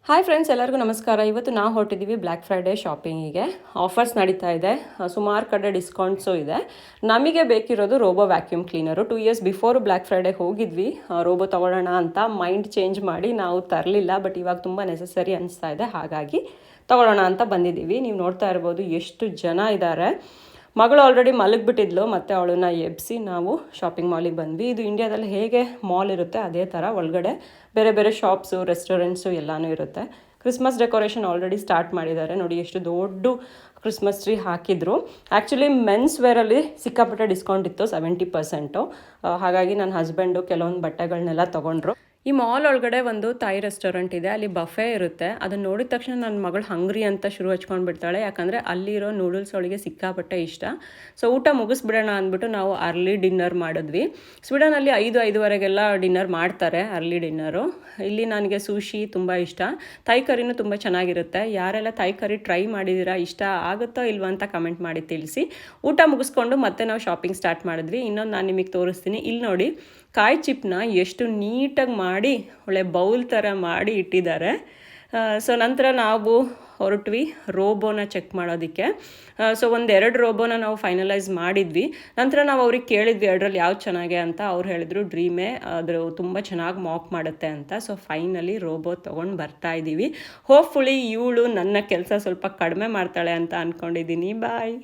Hi friends, ಎಲ್ಲರಿಗೂ ನಮಸ್ಕಾರ. ಇವತ್ತು ನಾವು ಹೊರಟಿದ್ದೀವಿ ಬ್ಲ್ಯಾಕ್ ಫ್ರೈಡೇ ಶಾಪಿಂಗಿಗೆ. ಆಫರ್ಸ್ ನಡೀತಾ ಇದೆ, ಸುಮಾರು ಕಡೆ ಡಿಸ್ಕೌಂಟ್ಸು ಇದೆ. ನಮಗೆ ಬೇಕಿರೋದು robo vacuum cleaner. 2 years before black Friday ಹೋಗಿದ್ವಿ ರೋಬೋ ತೊಗೊಳ್ಳೋಣ ಅಂತ. ಮೈಂಡ್ ಚೇಂಜ್ ಮಾಡಿ ನಾವು ತರಲಿಲ್ಲ, ಬಟ್ ಇವಾಗ ತುಂಬ ನೆಸಸರಿ ಅನಿಸ್ತಾ ಇದೆ, ಹಾಗಾಗಿ ತೊಗೊಳ್ಳೋಣ ಅಂತ ಬಂದಿದ್ದೀವಿ. ನೀವು ನೋಡ್ತಾ ಇರ್ಬೋದು ಎಷ್ಟು ಜನ ಇದ್ದಾರೆ. ಮಗಳು ಆಲ್ರೆಡಿ ಮಲಗಿಬಿಟ್ಟಿದ್ಲು, ಮತ್ತು ಅವಳನ್ನ ಎಬ್ಬಿಸಿ ನಾವು ಶಾಪಿಂಗ್ ಮಾಲಿಗೆ ಬಂದ್ವಿ. ಇದು ಇಂಡಿಯಾದಲ್ಲಿ ಹೇಗೆ ಮಾಲ್ ಇರುತ್ತೆ ಅದೇ ಥರ ಒಳಗಡೆ ಬೇರೆ ಬೇರೆ ಶಾಪ್ಸು, ರೆಸ್ಟೋರೆಂಟ್ಸು ಎಲ್ಲನೂ ಇರುತ್ತೆ. ಕ್ರಿಸ್ಮಸ್ ಡೆಕೋರೇಷನ್ ಆಲ್ರೆಡಿ ಸ್ಟಾರ್ಟ್ ಮಾಡಿದ್ದಾರೆ. ನೋಡಿ ಎಷ್ಟು ದೊಡ್ಡ ಕ್ರಿಸ್ಮಸ್ ಟ್ರೀ ಹಾಕಿದ್ರು. ಆ್ಯಕ್ಚುಲಿ ಮೆನ್ಸ್ ವೇರಲ್ಲಿ ಸಿಕ್ಕಾಪಟ್ಟೆ ಡಿಸ್ಕೌಂಟ್ ಇತ್ತು, 70%. ಹಾಗಾಗಿ ನನ್ನ ಹಸ್ಬೆಂಡು ಕೆಲವೊಂದು ಬಟ್ಟೆಗಳನ್ನೆಲ್ಲ ತೊಗೊಂಡ್ರು. ಈ ಮಾಲ್ ಒಳಗಡೆ ಒಂದು ಥಾಯ್ ರೆಸ್ಟೋರೆಂಟ್ ಇದೆ, ಅಲ್ಲಿ ಬಫೆ ಇರುತ್ತೆ. ಅದನ್ನು ನೋಡಿದ ತಕ್ಷಣ ನನ್ನ ಮಗಳು ಹಂಗ್ರಿ ಅಂತ ಶುರು ಹಚ್ಕೊಂಡು ಬಿಡ್ತಾಳೆ, ಯಾಕಂದರೆ ಅಲ್ಲಿರೋ ನೂಡಲ್ಸ್ ಅವಳಿಗೆ ಸಿಕ್ಕಾಪಟ್ಟೆ ಇಷ್ಟ. ಸೊ ಊಟ ಮುಗಿಸ್ಬಿಡೋಣ ಅಂದ್ಬಿಟ್ಟು ನಾವು ಅರ್ಲಿ ಡಿನ್ನರ್ ಮಾಡಿದ್ವಿ. ಸ್ವೀಡನಲ್ಲಿ 5-5:30ಗೆಲ್ಲ ಡಿನ್ನರ್ ಮಾಡ್ತಾರೆ, ಅರ್ಲಿ ಡಿನ್ನರು. ಇಲ್ಲಿ ನನಗೆ ಸೂಶಿ ತುಂಬ ಇಷ್ಟ, ಥಾಯ್ ಕರಿನೂ ತುಂಬ ಚೆನ್ನಾಗಿರುತ್ತೆ. ಯಾರೆಲ್ಲ ಥಾಯ್ ಕರಿ ಟ್ರೈ ಮಾಡಿದ್ದೀರಾ, ಇಷ್ಟ ಆಗುತ್ತೋ ಇಲ್ವಾ ಅಂತ ಕಮೆಂಟ್ ಮಾಡಿ ತಿಳಿಸಿ. ಊಟ ಮುಗಿಸ್ಕೊಂಡು ಮತ್ತೆ ನಾವು ಶಾಪಿಂಗ್ ಸ್ಟಾರ್ಟ್ ಮಾಡಿದ್ವಿ. ಇನ್ನೊಂದು ನಾನು ನಿಮಗೆ ತೋರಿಸ್ತೀನಿ. ಇಲ್ಲಿ ನೋಡಿ, ಕಾಯಿ ಚಿಪ್ನ ಎಷ್ಟು ನೀಟಾಗಿ ಮಾಡಿ ಒಳ್ಳೆ ಬೌಲ್ ಥರ ಮಾಡಿ ಇಟ್ಟಿದ್ದಾರೆ. ಸೊ ನಂತರ ನಾವು ಹೊರಟ್ವಿ ರೋಬೋನ ಚೆಕ್ ಮಾಡೋದಕ್ಕೆ. ಸೊ 1-2 ರೋಬೋನ ನಾವು ಫೈನಲೈಸ್ ಮಾಡಿದ್ವಿ. ನಂತರ ನಾವು ಅವ್ರಿಗೆ ಕೇಳಿದ್ವಿ ಎರಡರಲ್ಲಿ ಯಾವ್ದು ಚೆನ್ನಾಗೆ ಅಂತ. ಅವ್ರು ಹೇಳಿದ್ರು ಡ್ರೀಮೇ, ಅದ್ರ ತುಂಬ ಚೆನ್ನಾಗಿ ಮಾಕ್ ಮಾಡುತ್ತೆ ಅಂತ. ಸೊ ಫೈನಲಿ ರೋಬೋ ತೊಗೊಂಡು ಬರ್ತಾ ಇದ್ದೀವಿ. ಹೋಪ್ಫುಲಿ ಇವಳು ನನ್ನ ಕೆಲಸ ಸ್ವಲ್ಪ ಕಡಿಮೆ ಮಾಡ್ತಾಳೆ ಅಂತ ಅಂದ್ಕೊಂಡಿದ್ದೀನಿ. ಬಾಯ್.